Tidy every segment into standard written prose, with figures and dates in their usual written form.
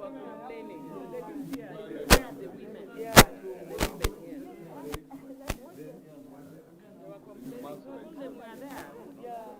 were complaining. The ladies here, the women. Yeah. The women here. They were complaining. So all of them were there. Yeah.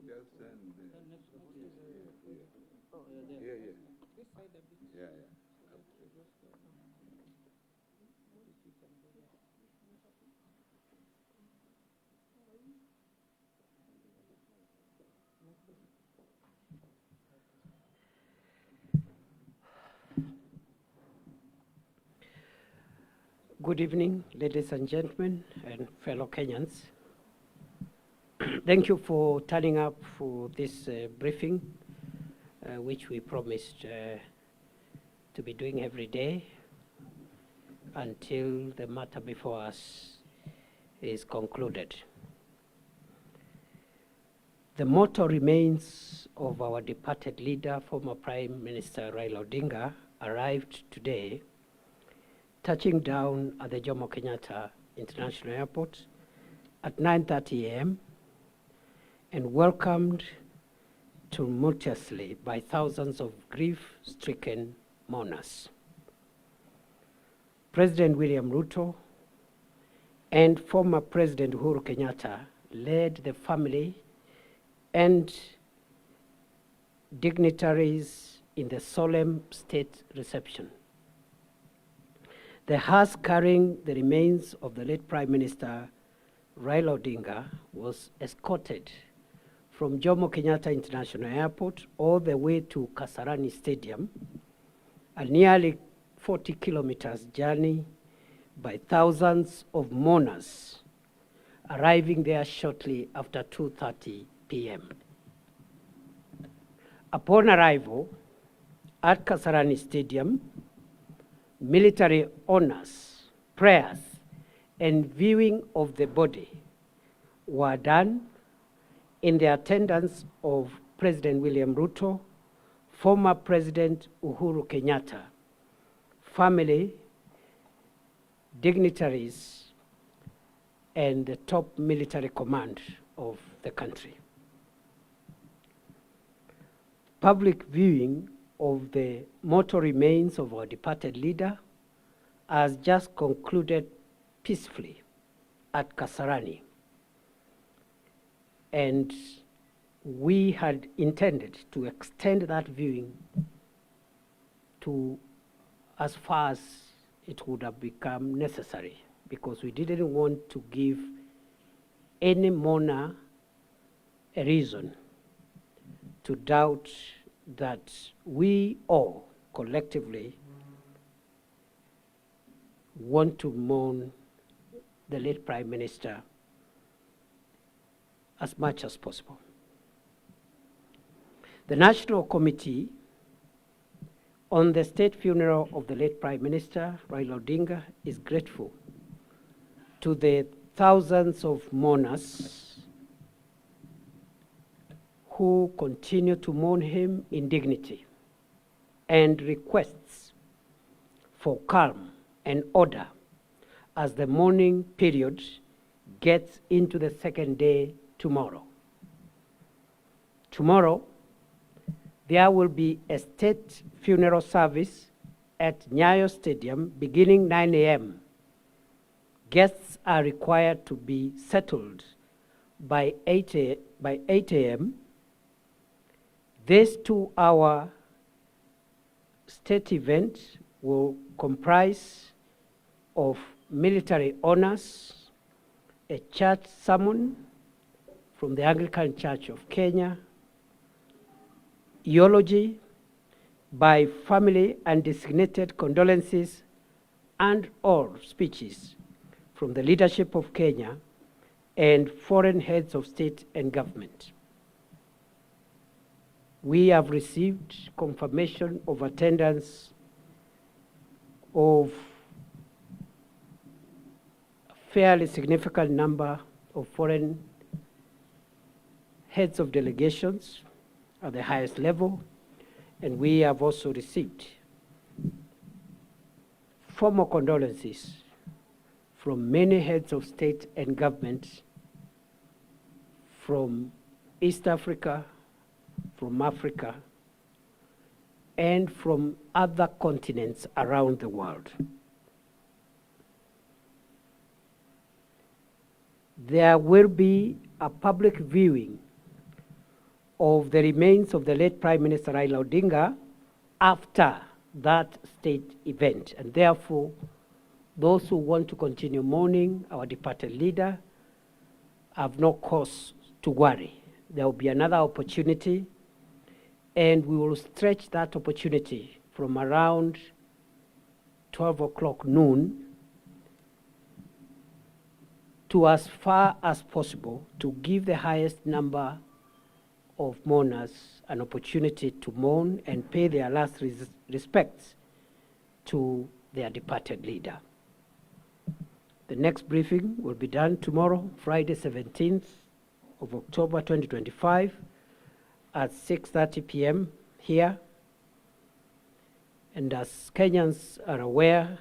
Just send the... Yeah, yeah. This side a bit. Yeah, yeah. Good evening, ladies and gentlemen, and fellow Kenyans. Thank you for turning up for this briefing, which we promised to be doing every day until the matter before us is concluded. The motto remains of our departed leader, former Prime Minister Raila Odinga, arrived today, touching down at the Jomo Kenyatta International Airport at 9:30 a.m. and welcomed tumultuously by thousands of grief-stricken mourners. President William Ruto and former President Uhuru Kenyatta led the family and dignitaries in the solemn state reception. The hearse carrying the remains of the late Prime Minister Raila Odinga was escorted from Jomo Kenyatta International Airport all the way to Kasarani Stadium, a nearly 40 kilometers journey by thousands of mourners, arriving there shortly after 2:30 p.m. Upon arrival at Kasarani Stadium, military honors, prayers, and viewing of the body were done in the attendance of President William Ruto, former President Uhuru Kenyatta, family, dignitaries, and the top military command of the country. Public viewing of the mortal remains of our departed leader has just concluded peacefully at Kasarani. And we had intended to extend that viewing to as far as it would have become necessary, because we didn't want to give any mourner a reason to doubt that we all collectively want to mourn the late Prime Minister as much as possible. The National Committee on the state funeral of the late Prime Minister Raila Odinga is grateful to the thousands of mourners who continue to mourn him in dignity, and requests for calm and order as the mourning period gets into the second day tomorrow. Tomorrow, there will be a state funeral service at Nyayo Stadium beginning 9 a.m. Guests are required to be settled by 8 a.m. This 2-hour state event will comprise of military honors, a church sermon from the Anglican Church of Kenya, eulogy by family and designated condolences, and or speeches from the leadership of Kenya and foreign heads of state and government. We have received confirmation of attendance of a fairly significant number of foreign heads of delegations at the highest level, and we have also received formal condolences from many heads of state and government from East Africa, from Africa, and from other continents around the world. There will be a public viewing of the remains of the late Prime Minister Raila Odinga after that state event. And therefore, those who want to continue mourning our departed leader have no cause to worry. There will be another opportunity, and we will stretch that opportunity from around 12 o'clock noon to as far as possible to give the highest number of mourners an opportunity to mourn and pay their last respects to their departed leader. The next briefing will be done tomorrow, Friday 17th of October 2025 at 6:30 p.m. here. And as Kenyans are aware,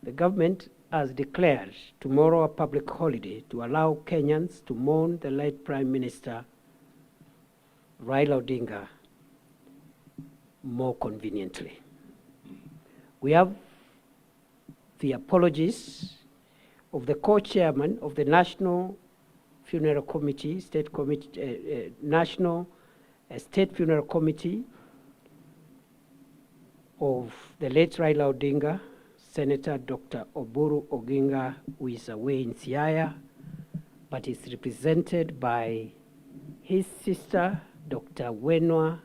the government has declared tomorrow a public holiday to allow Kenyans to mourn the late Prime Minister Raila Odinga more conveniently. We have the apologies of the co-chairman of the National Funeral Committee, National State Funeral Committee of the late Raila Odinga, Senator Dr. Oburu Oginga, who is away in Siaya, but is represented by his sister, Dr. Wenwa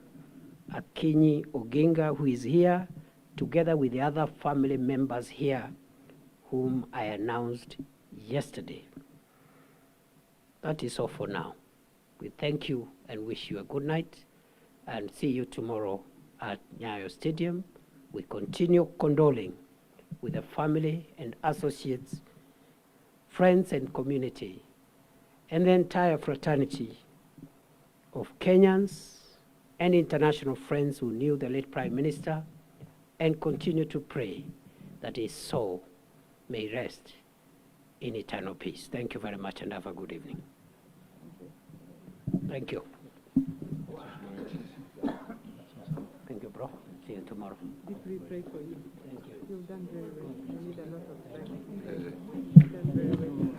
Akinyi Oginga, who is here, together with the other family members here, whom I announced yesterday. That is all for now. We thank you and wish you a good night, and see you tomorrow at Nyayo Stadium. We continue condoling with the family and associates, friends and community, and the entire fraternity of Kenyans and international friends who knew the late Prime Minister, and continue to pray that his soul may rest in eternal peace. Thank you very much and have a good evening. Thank you. Thank you, bro. See you tomorrow. Did we pray for you? Thank you. You've done very well. You need a lot of prayer. You've done very well.